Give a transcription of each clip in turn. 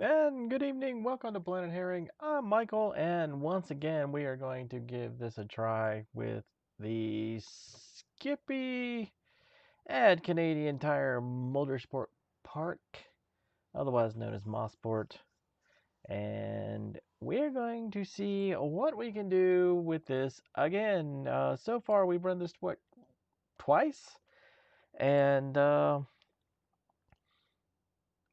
And good evening, welcome to Planet Herring. I'm Michael, and once again we are going to give this a try with the Skippy at Canadian Tire Motorsport Park, otherwise known as Mosport. And we're going to see what we can do with this again. So far we've run this twice, and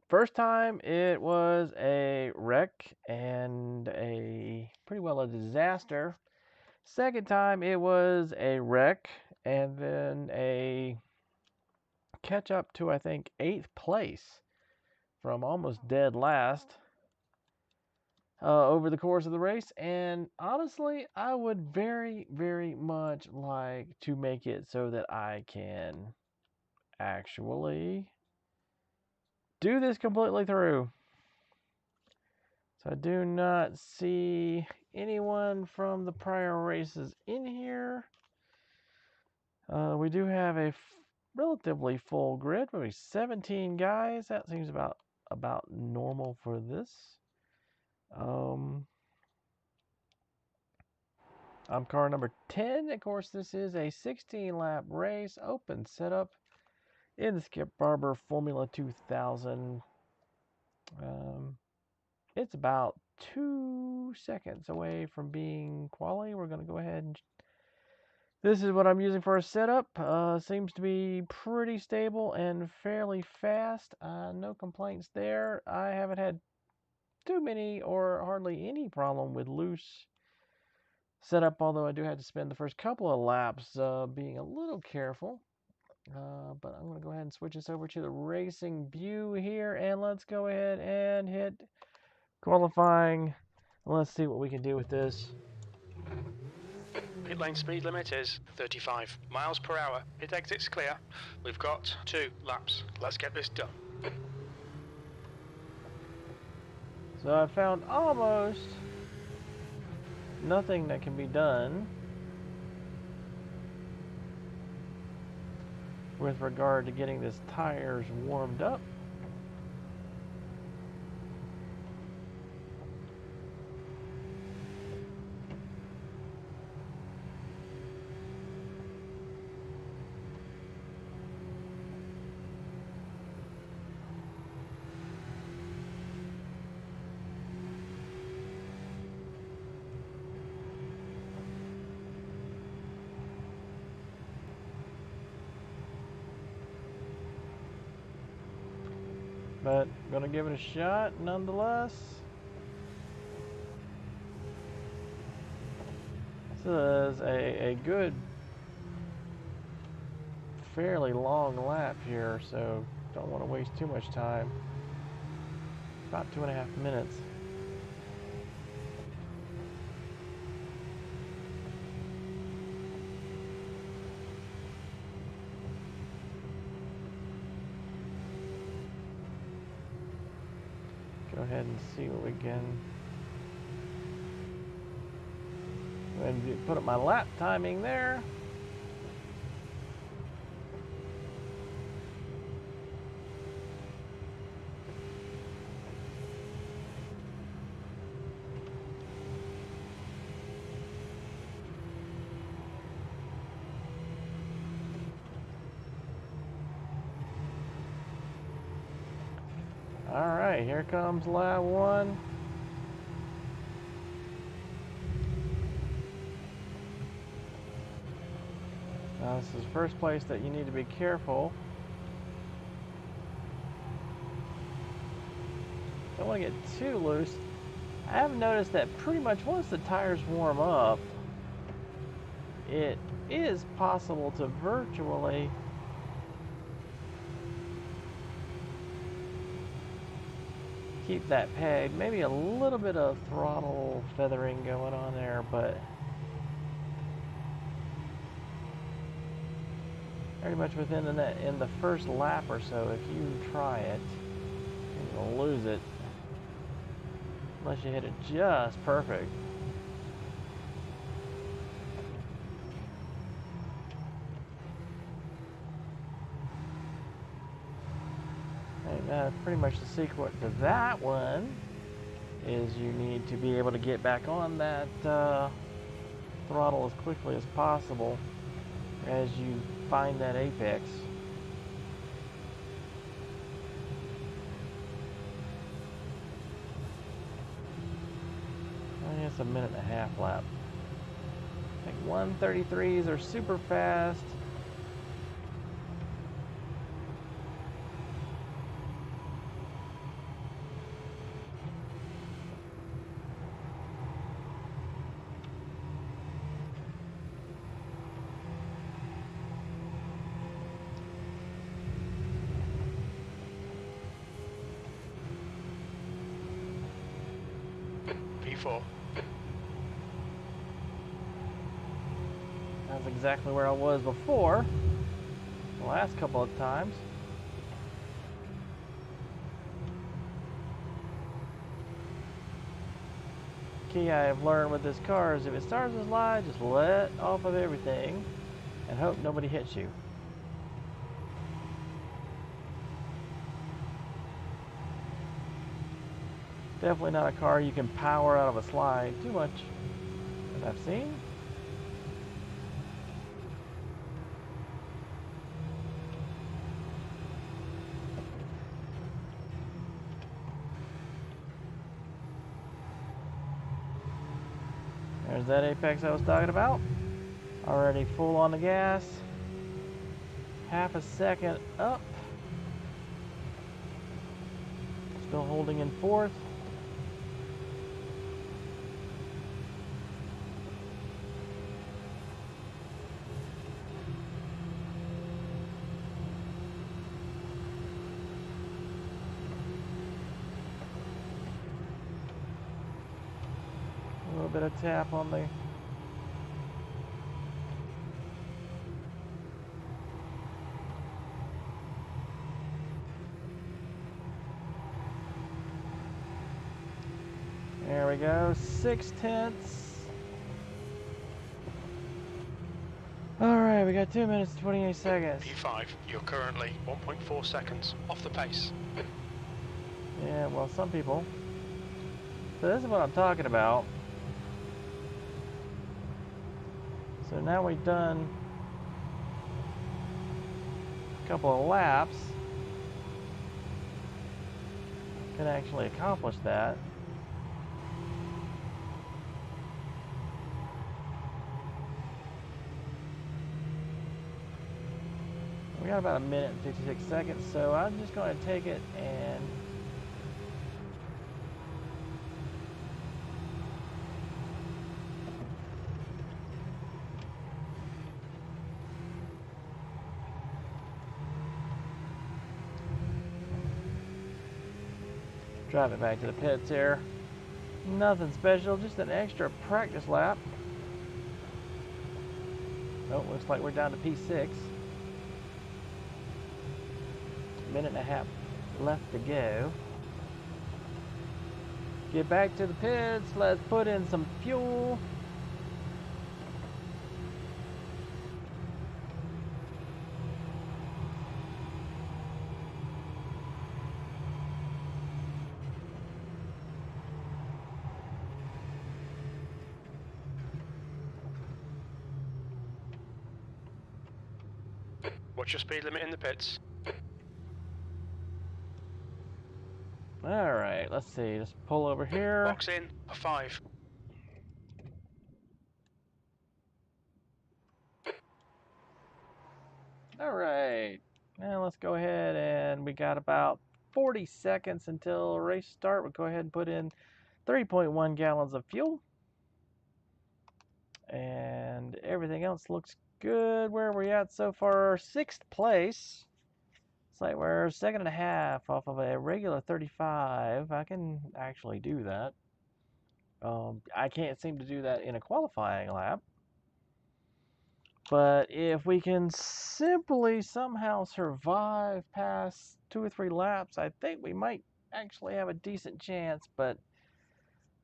first time it was a wreck and a pretty well a disaster. Second time it was a wreck and then a catch up to I think 8th place from almost dead last over the course of the race. And honestly, I would very much like to make it so that I can actually do this completely through. So I do not see anyone from the prior races in here. We do have a relatively full grid, maybe 17 guys. That seems about normal for this. I'm car number 10. Of course, this is a 16-lap race, open setup in the Skip Barber Formula 2000. It's about 2 seconds away from being quali. We're going to go ahead and this is what I'm using for a setup. Seems to be pretty stable and fairly fast. No complaints there. I haven't had too many or hardly any problem with loose setup, although I do have to spend the first couple of laps being a little careful. But I'm going to go ahead and switch this over to the racing view here, and let's go ahead and hit qualifying. Let's see what we can do with this. Pit lane speed limit is 35 miles per hour. Pit exit's clear. We've got 2 laps. Let's get this done. So I found almost nothing that can be done with regard to getting this tires warmed up. But gonna give it a shot nonetheless. This is a good, fairly long lap here, so don't want to waste too much time. About 2.5 minutes. Go ahead and see what we can. Go ahead and put up my lap timing there. All right, here comes lap 1. Now this is the first place that you need to be careful. Don't want to get too loose. I have noticed that pretty much once the tires warm up, it is possible to virtually keep that pegged. Maybe a little bit of throttle feathering going on there, but pretty much within in the first lap or so, if you try it, you'll lose it unless you hit it just perfect. And pretty much the secret to that one is you need to be able to get back on that throttle as quickly as possible as you find that apex. I guess a minute and a half lap. I think 133s are super fast. P4. That's exactly where I was before, the last couple of times. Key I have learned with this car is if it starts to slide, just let off of everything and hope nobody hits you. Definitely not a car you can power out of a slide too much that I've seen. There's that apex I was talking about. Already full on the gas. Half a second up. Still holding in fourth. A little bit of tap on the there we go, 6/10. Alright, we got 2 minutes and 28 seconds. P5, you're currently 1.4 seconds off the pace. Yeah, well, some people. So this is what I'm talking about. So now we've done a couple of laps. Can actually accomplish that. We got about a minute and 56 seconds, so I'm just going to take it and drive it back to the pits here. Nothing special, just an extra practice lap. Oh, looks like we're down to P6. Minute and a half left to go. Get back to the pits. Let's put in some fuel. What's your speed limit in the pits? Alright, let's see. Just pull over here. Box in for 5. Alright. Now let's go ahead and we got about 40 seconds until race start. We'll go ahead and put in 3.1 gallons of fuel. And everything else looks good. Where are we at so far? 6th place. It's like we're 2.5 off of a regular 35. I can actually do that. I can't seem to do that in a qualifying lap. But if we can simply somehow survive past 2 or 3 laps, I think we might actually have a decent chance. But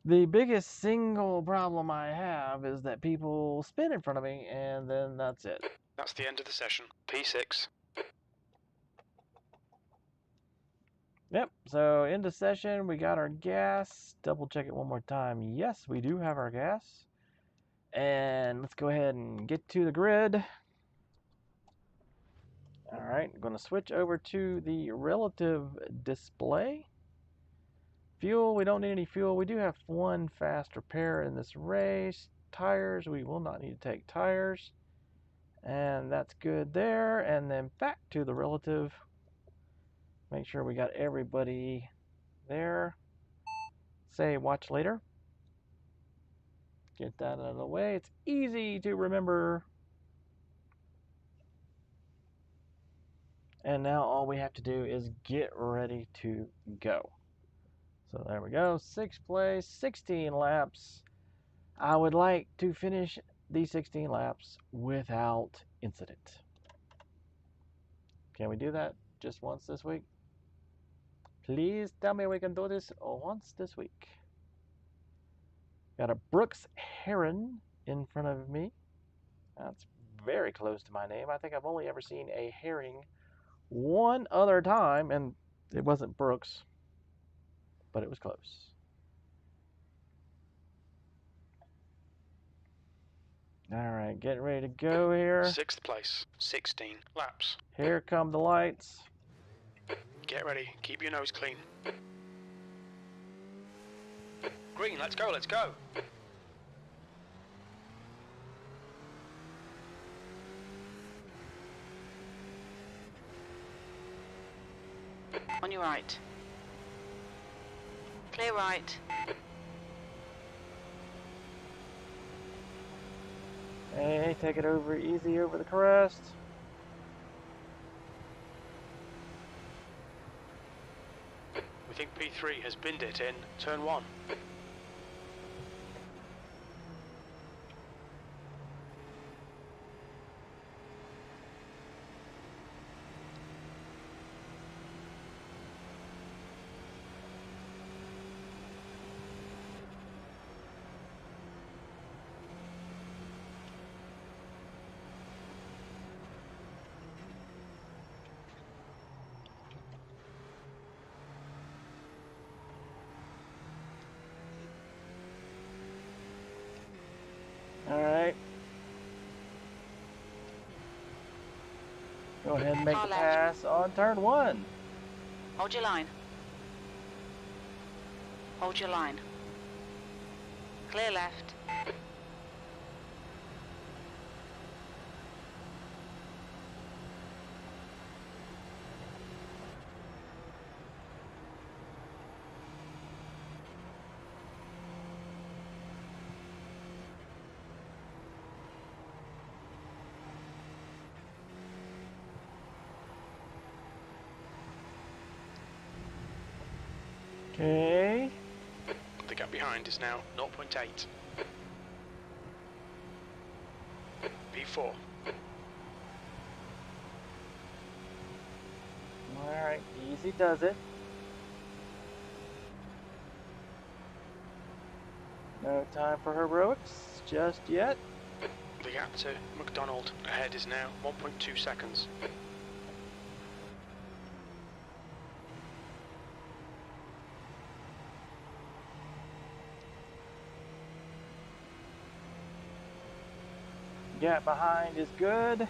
the biggest single problem I have is that people spin in front of me, and then that's it. That's the end of the session. P6. Yep, so into session, we got our gas. Double check it one more time. Yes, we do have our gas. And let's go ahead and get to the grid. All right, I'm going to switch over to the relative display. Fuel, we don't need any fuel. We do have one fast repair in this race. Tires, we will not need to take tires. And that's good there. And then back to the relative. Make sure we got everybody there. Say watch later. Get that out of the way. It's easy to remember. And now all we have to do is get ready to go. So there we go. 6th place, 16 laps. I would like to finish these 16 laps without incident. Can we do that just once this week? Please tell me we can do this once this week. Got a Brooks Heron in front of me. That's very close to my name. I think I've only ever seen a herring one other time, and it wasn't Brooks, but it was close. All right, getting ready to go here. 6th place, 16 laps. Here come the lights. Get ready, keep your nose clean. Green, let's go, let's go. On your right. Clear right. Hey, take it over easy over the crest. We think P3 has binned it in turn 1. All right. Go ahead and make Car the left. pass on turn 1. Hold your line. Hold your line. Clear left. Okay. The gap behind is now 0.8. P4. All right, easy does it. No time for heroics just yet. The gap to McDonald ahead is now 1.2 seconds. Gap behind is good.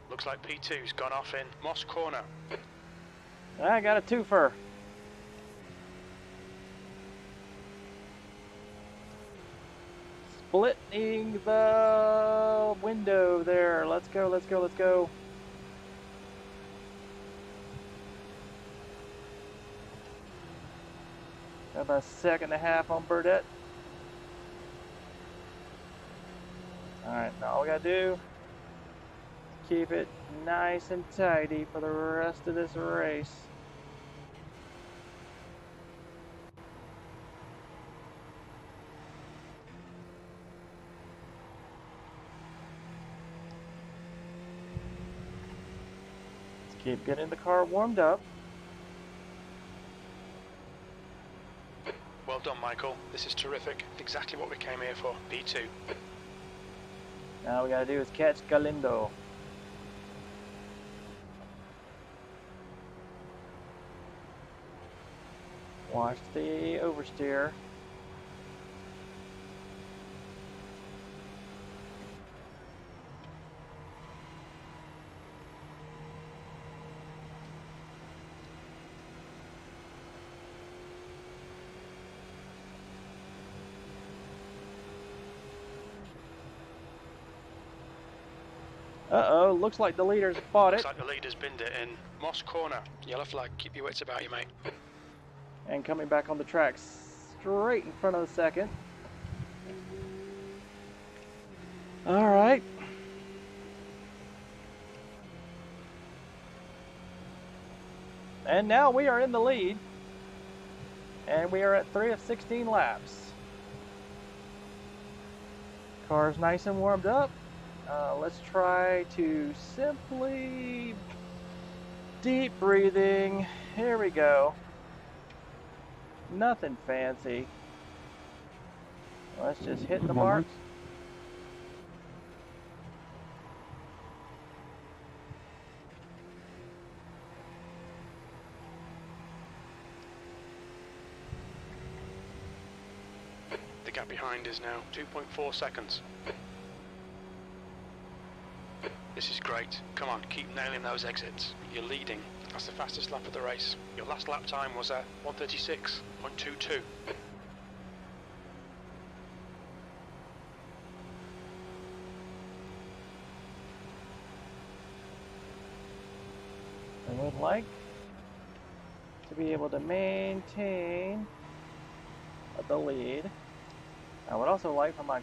Looks like P2's gone off in Moss Corner. I got a twofer. Splitting the window there. Let's go, let's go, let's go. Got about a second and a half on Burdette. Alright, now all we gotta do, keep it nice and tidy for the rest of this race. Let's keep getting the car warmed up. Well Well done, Michael. This is terrific. Exactly what we came here for. P2. Now we gotta do is catch Galindo. Watch the oversteer. Uh-oh, looks like the leader's spotted. Looks like the leader's binned it in Moss Corner. Yellow flag. Keep your wits about you, mate. And coming back on the track straight in front of the second. Alright. And now we are in the lead. And we are at 3 of 16 laps. Car's nice and warmed up. Let's try to simply deep breathing. Here we go. Nothing fancy. Let's just hit the marks. The gap behind is now 2.4 seconds. This is great. Come on, keep nailing those exits. You're leading. That's the fastest lap of the race. Your last lap time was at 1:36.22. I would like to be able to maintain the lead. I would also like for my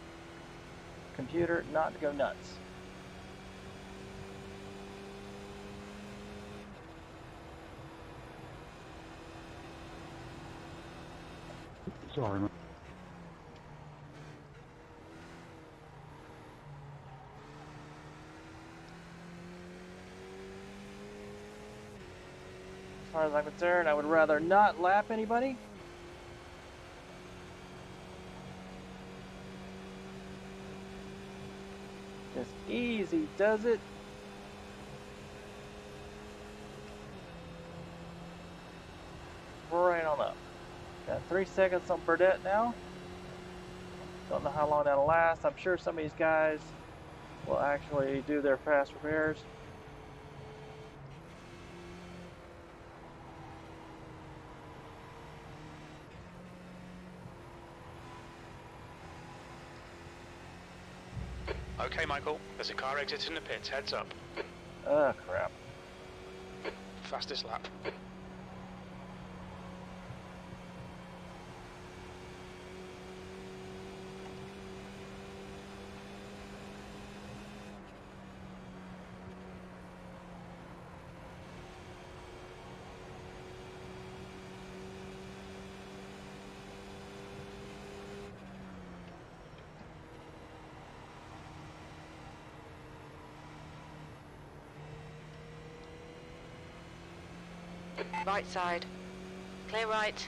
computer not to go nuts. Sorry, man. As far as I'm concerned, I would rather not lap anybody. Just easy does it. Right on up. Got 3 seconds on Burdette now. Don't know how long that'll last. I'm sure some of these guys will actually do their fast repairs. Okay, Michael, there's a car exiting the pits. Heads up. Oh, crap. Fastest lap. Right side. Clear right.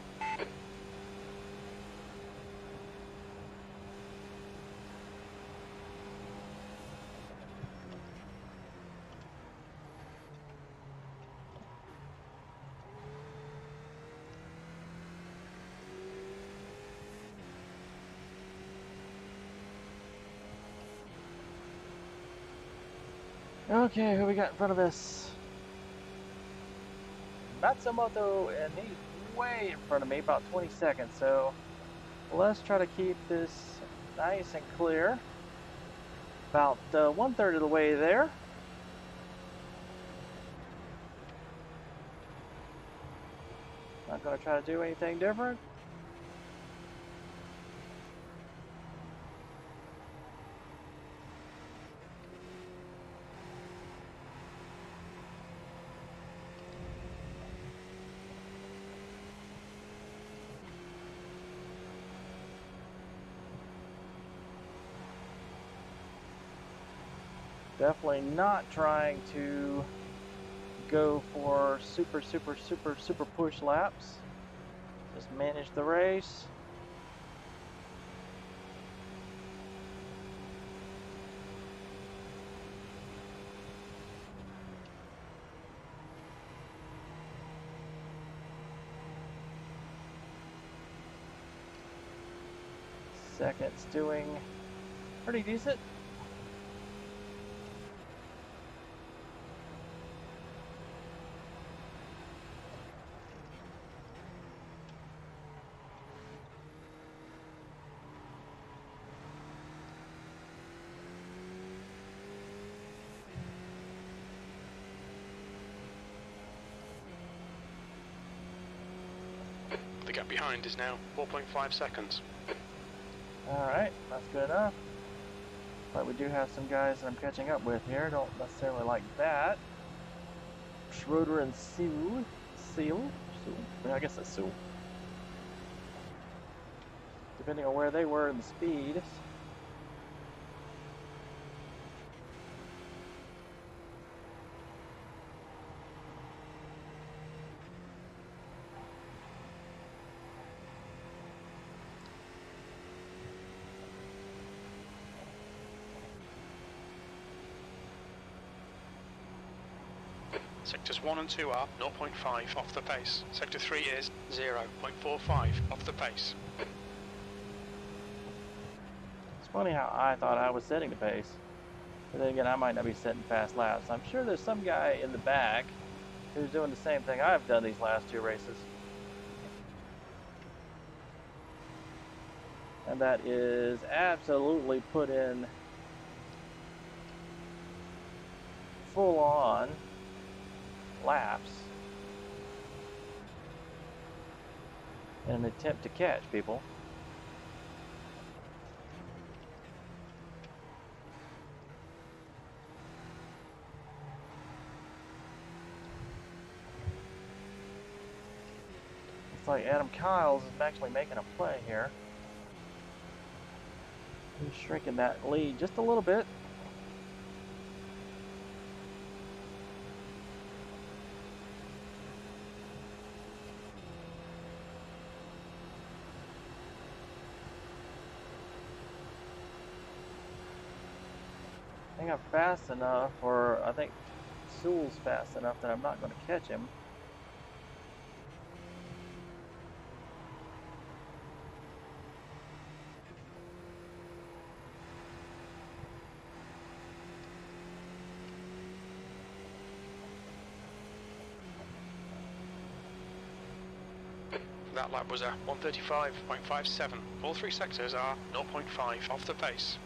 Okay, who we got in front of us? Matsumoto, and he's way in front of me, about 20 seconds. So let's try to keep this nice and clear. About 1/3 of the way there. Not going to try to do anything different. Definitely not trying to go for super push laps. Just manage the race. seconds, doing pretty decent. The gap behind is now 4.5 seconds. Alright, that's good enough. But we do have some guys that I'm catching up with here. Don't necessarily like that. Schroeder and Seal. Yeah, I guess that's Seal. Depending on where they were in the speed. Sectors 1 and 2 are 0.5 off the pace. Sector 3 is 0.45 off the pace. It's funny how I thought I was setting the pace. But then again, I might not be setting fast laps. I'm sure there's some guy in the back who's doing the same thing I've done these last two races. And that is absolutely put in full on laps in an attempt to catch people. It's like Adam Kyles is actually making a play here. He's shrinking that lead just a little bit. I think I'm fast enough, or I think Sewell's fast enough that I'm not going to catch him. That lap was a 135.57. All three sectors are 0.5 off the pace.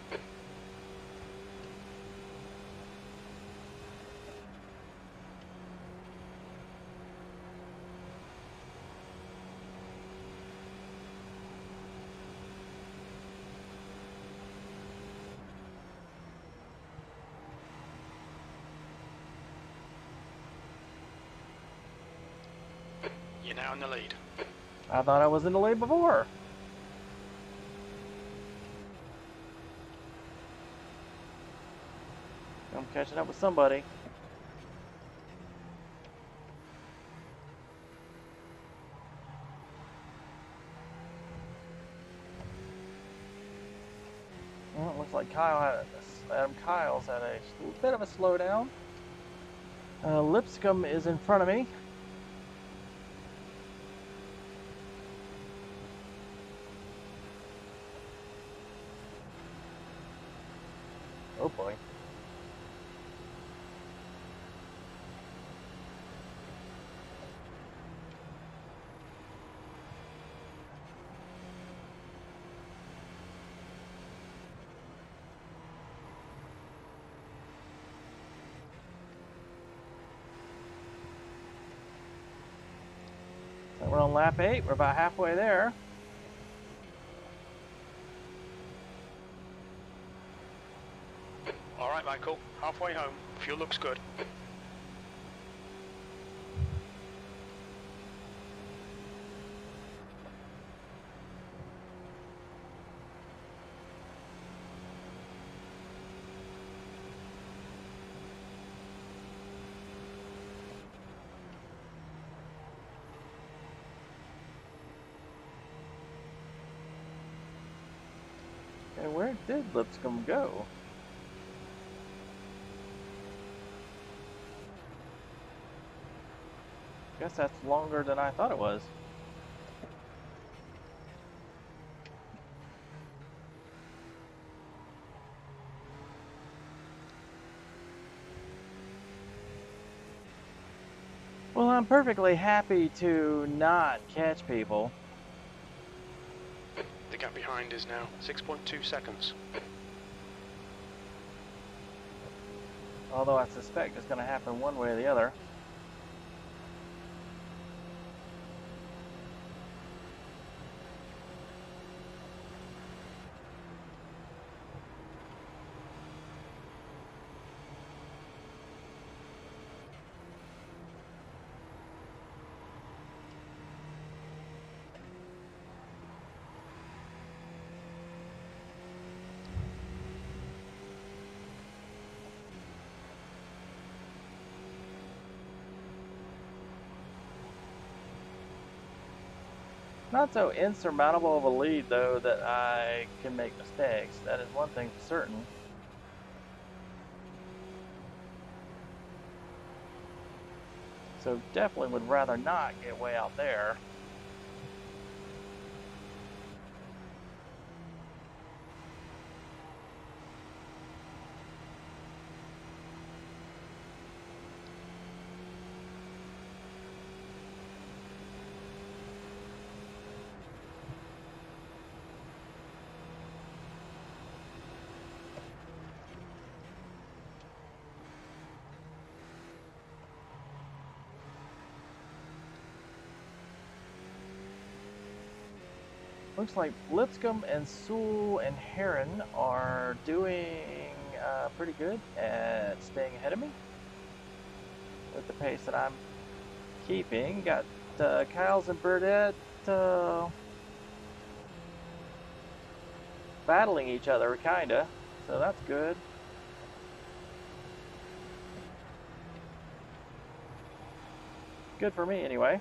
You're now in the lead. I thought I was in the lead before. I'm catching up with somebody. Well, it looks like Adam Kyles had a bit of a slowdown. Lipscomb is in front of me. Oh boy. So we're on lap 8. We're about halfway there. All right, Michael. Halfway home. Fuel looks good. And where did Lipscomb go? Guess that's longer than I thought it was. I'm perfectly happy to not catch people. The gap behind is now 6.2 seconds. Although I suspect it's going to happen one way or the other. Not so insurmountable of a lead, though, that I can make mistakes. That is one thing for certain. So definitely would rather not get way out there. Looks like Lipscomb and Sewell and Heron are doing pretty good at staying ahead of me with the pace that I'm keeping. Got Kyles and Burdett battling each other, kinda, so that's good. Good for me, anyway.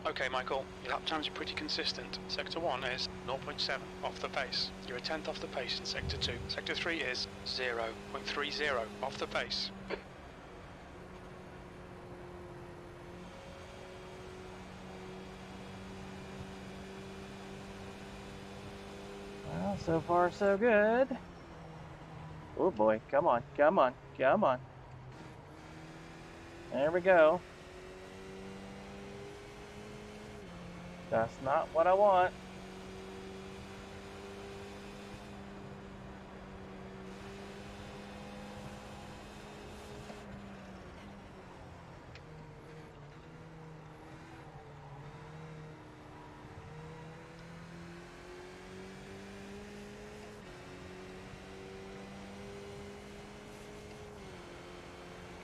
Okay, Michael, your lap times are pretty consistent. Sector 1 is 0.7 off the pace. You're a tenth off the pace in Sector 2. Sector 3 is 0.30 off the pace. Well, so far so good. Oh boy, come on, come on, come on. There we go. That's not what I want.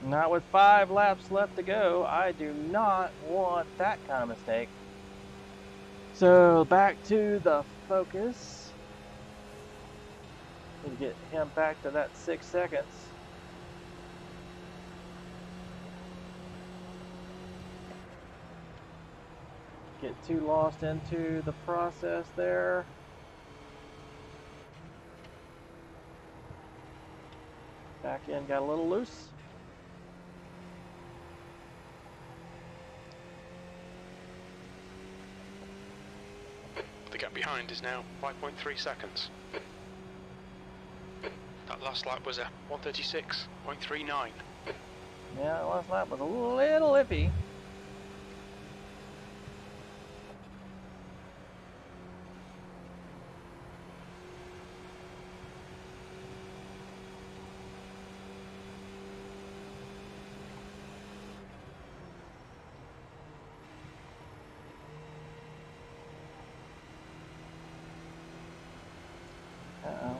Not with 5 laps left to go. I do not want that kind of mistake. So back to the focus. And get him back to that 6 seconds. Get too lost into the process there. Back end got a little loose. The gap behind is now 5.3 seconds. That last lap was a 136.39. Yeah, the last lap was a little iffy. Uh-oh.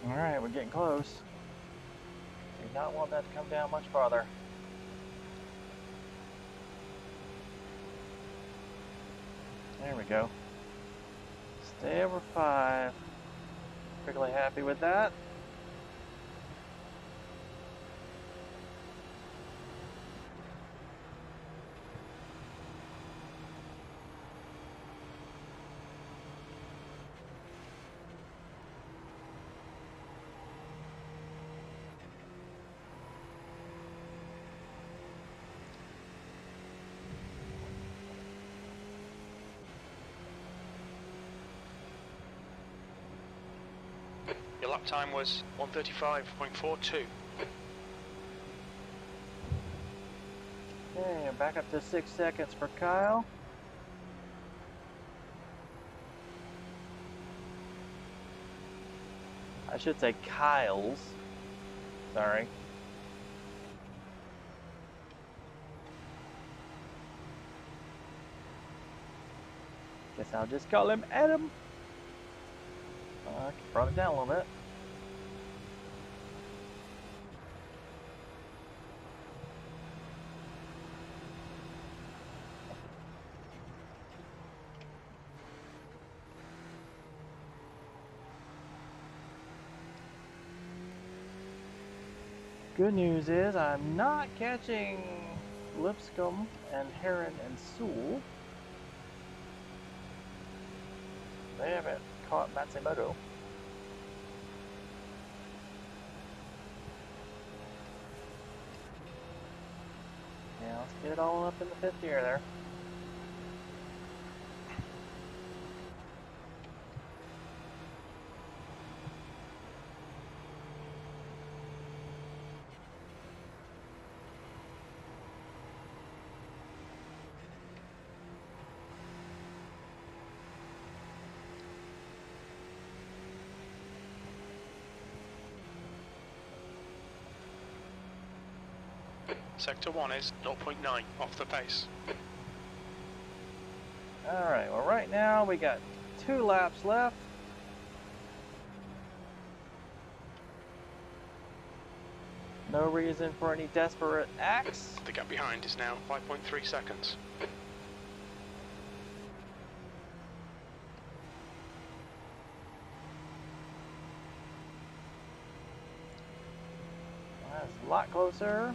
Alright, we're getting close. Do not want that to come down much farther. There we go. Stay over 5. Particularly happy with that. Your lap time was 1:35.42. Okay, back up to 6 seconds for Kyle. I should say Kyle's. Sorry. Guess I'll just call him Adam. Brought it down a little bit. Good news is I'm not catching Lipscomb and Heron and Sewell. They haven't caught Matsumoto. Yeah, let's get it all up in the 5th gear there. Sector 1 is 0.9 off the pace. Alright, well right now we got 2 laps left. No reason for any desperate acts. The gap behind is now 5.3 seconds. That's a lot closer.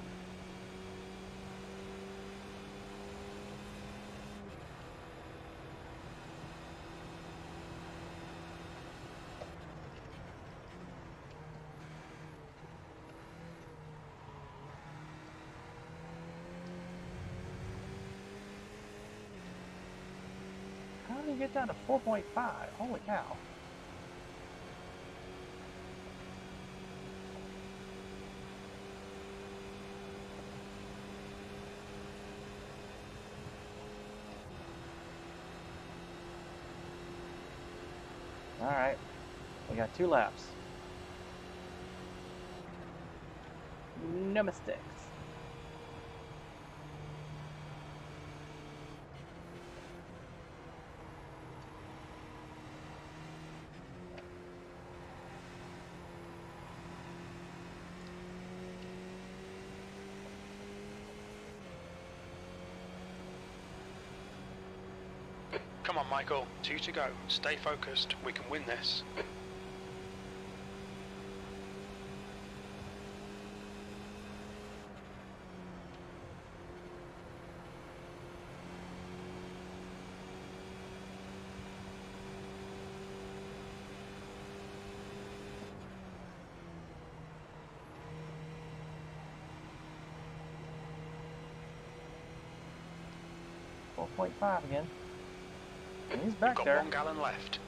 How did he get down to 4.5? Holy cow. Alright, we got 2 laps. No mistakes. Come on, Michael. 2 to go. Stay focused. We can win this. .5 again. And he's back Got there. 1 gallon left.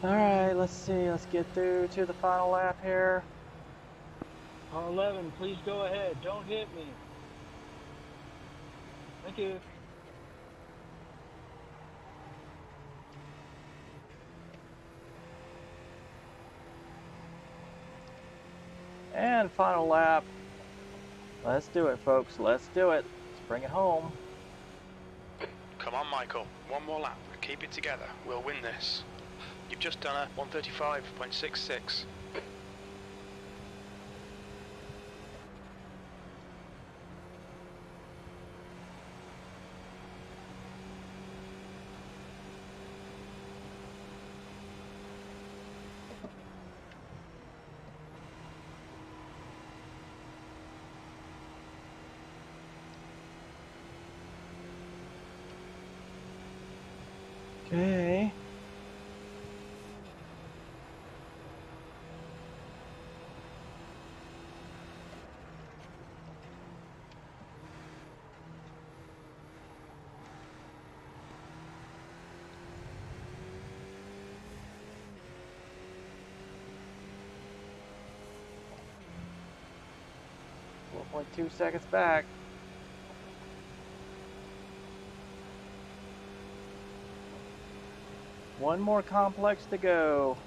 Alright, let's see. Let's get through to the final lap here. R11, please go ahead. Don't hit me. Thank you. And final lap. Let's do it, folks. Let's do it. Let's bring it home. Come on, Michael. One more lap. Keep it together. We'll win this. You've just done a 135.66. Okay. Only 2 seconds back. One more complex to go.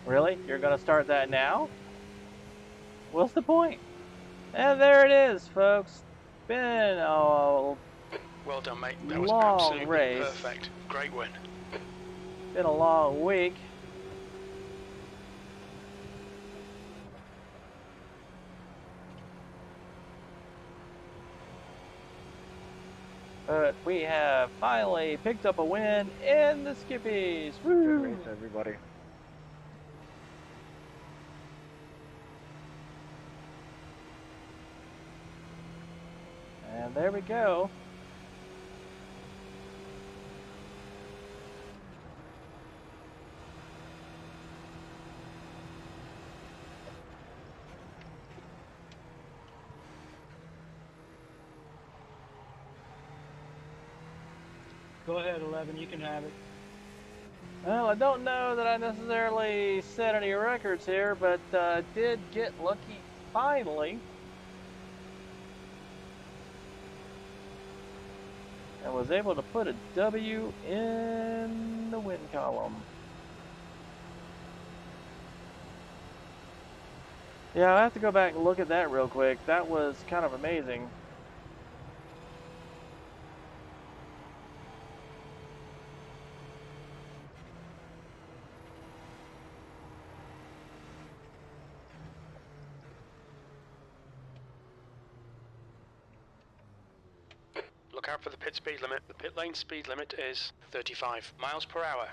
Really? You're going to start that now? What's the point? And there it is, folks. Been a Well done, mate. That was long absolutely race. perfect. Great win. Been a long week. But we have finally picked up a win in the Skippies. Woo! Good race, everybody. And there we go. Go ahead, 11. You can have it. Well, I don't know that I necessarily set any records here, but did get lucky finally. And was able to put a W in the win column. Yeah, I have to go back and look at that real quick. That was kind of amazing. Look out for the pit speed limit. The pit lane speed limit is 35 miles per hour.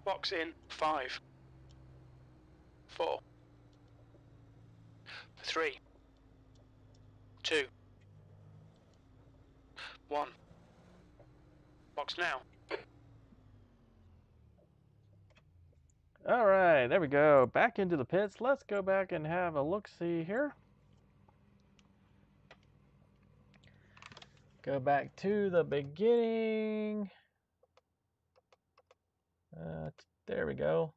Box in 5, 4, 3, 2, 1. Box now. All right, there we go. Back into the pits. Let's go back and have a look-see here. Go back to the beginning. There we go.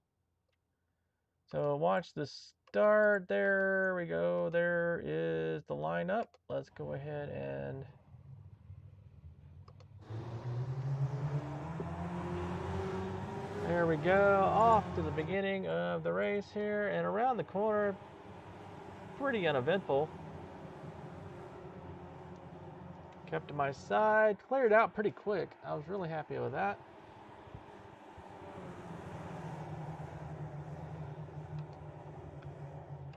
So watch the start. There we go. There is the lineup. Let's go ahead and there we go. Off to the beginning of the race here and around the corner. Pretty uneventful. Kept to my side. Cleared out pretty quick. I was really happy with that.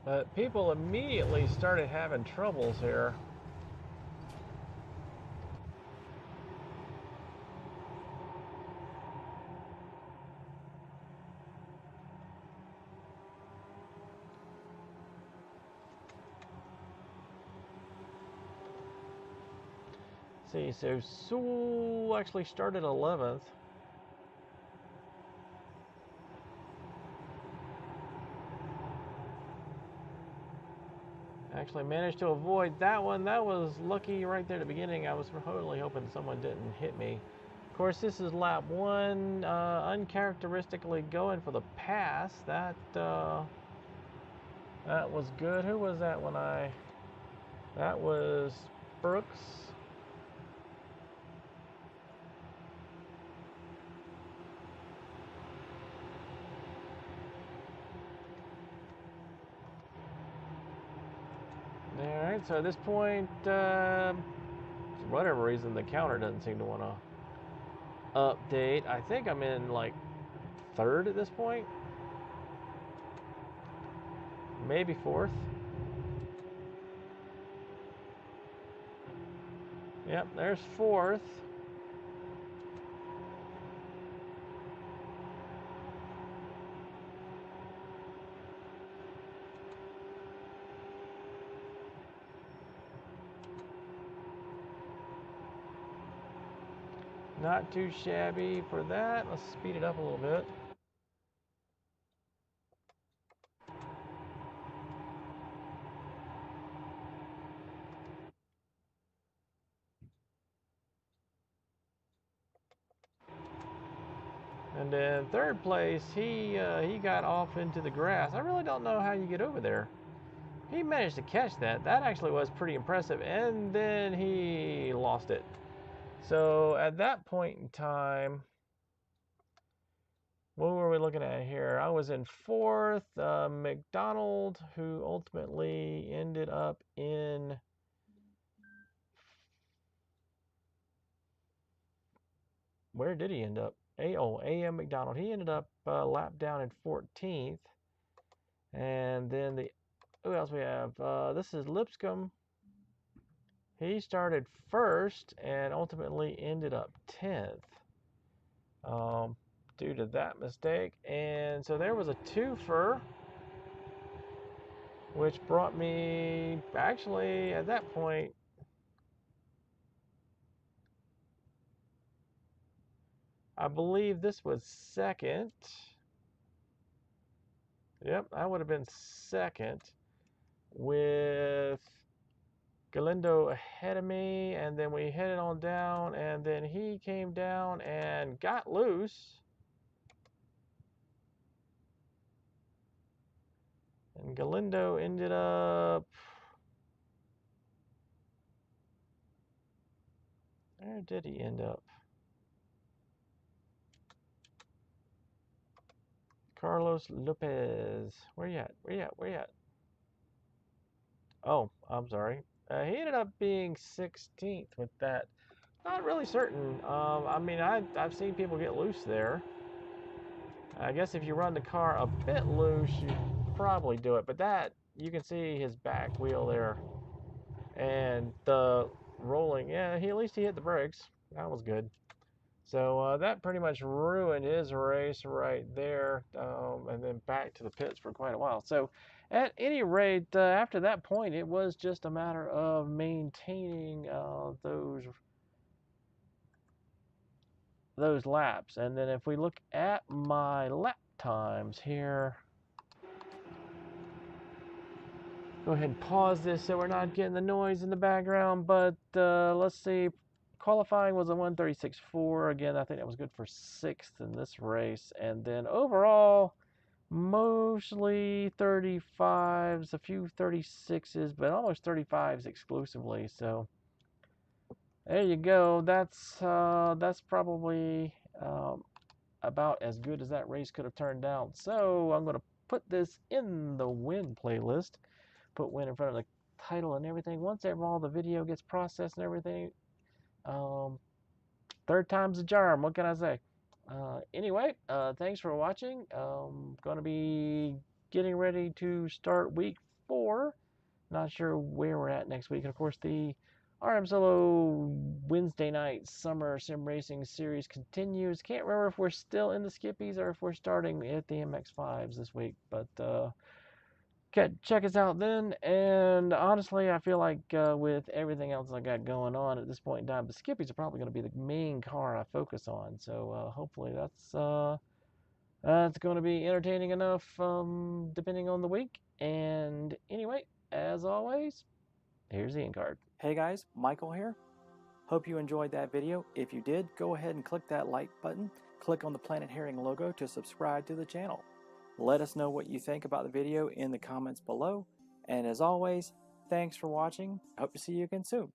But people immediately started having troubles here. See, so Sewell actually started 11th. Actually managed to avoid that one. That was lucky right there at the beginning. I was totally hoping someone didn't hit me. Of course, this is lap 1. Uncharacteristically going for the pass. That was good. Who was that when I... That was Brooks. Alright, so at this point, for whatever reason, the counter doesn't seem to want to update. I think I'm in, like, 3rd at this point. Maybe 4th. Yep, there's 4th. Not too shabby for that. Let's speed it up a little bit. And then 3rd place, he got off into the grass. I really don't know how you get over there. He managed to catch that. That actually was pretty impressive. And then he lost it. So at that point in time, what were we looking at here? I was in 4th. McDonald, who ultimately ended up in... Where did he end up? A.M. McDonald. He ended up lap down in 14th. And then who else we have? This is Lipscomb. He started 1st and ultimately ended up 10th due to that mistake. And so there was a twofer, which brought me, actually, at that point, I believe this was 2nd. Yep, I would have been 2nd with Galindo ahead of me, and then we headed on down, and then he came down and got loose. And Galindo ended up... Where did he end up? Carlos Lopez. Where you at? Where you at? Where you at? Oh, I'm sorry. He ended up being 16th with that. Not really certain. I mean, I've seen people get loose there. I guess if you run the car a bit loose, you probably do it. But that, you can see his back wheel there. And the rolling, yeah, at least he hit the brakes. That was good. So that pretty much ruined his race right there, and then back to the pits for quite a while. So at any rate, after that point, it was just a matter of maintaining those laps. And then if we look at my lap times here, go ahead and pause this so we're not getting the noise in the background. But let's see. Qualifying was a 1:36.4. Again, I think that was good for 6th in this race. And then overall, mostly 35s, a few 36s, but almost 35s exclusively. So there you go. That's probably about as good as that race could have turned out. So I'm going to put this in the win playlist. Put win in front of the title and everything. Once all the video gets processed and everything, 3rd time's a charm. What can I say? Anyway, thanks for watching. Going to be getting ready to start week 4. Not sure where we're at next week. And of course, the RM Solo Wednesday night summer sim racing series continues. Can't remember if we're still in the Skippies or if we're starting at the MX5s this week. But check us out then. And honestly, I feel like with everything else I got going on at this point in time, the Skippies are probably going to be the main car I focus on. So hopefully that's going to be entertaining enough, depending on the week. And anyway, as always, here's the end card. Hey guys, Michael here. Hope you enjoyed that video. If you did, go ahead and click that like button. Click on the Planet Herring logo to subscribe to the channel. Let us know what you think about the video in the comments below. And as always, thanks for watching. Hope to see you again soon.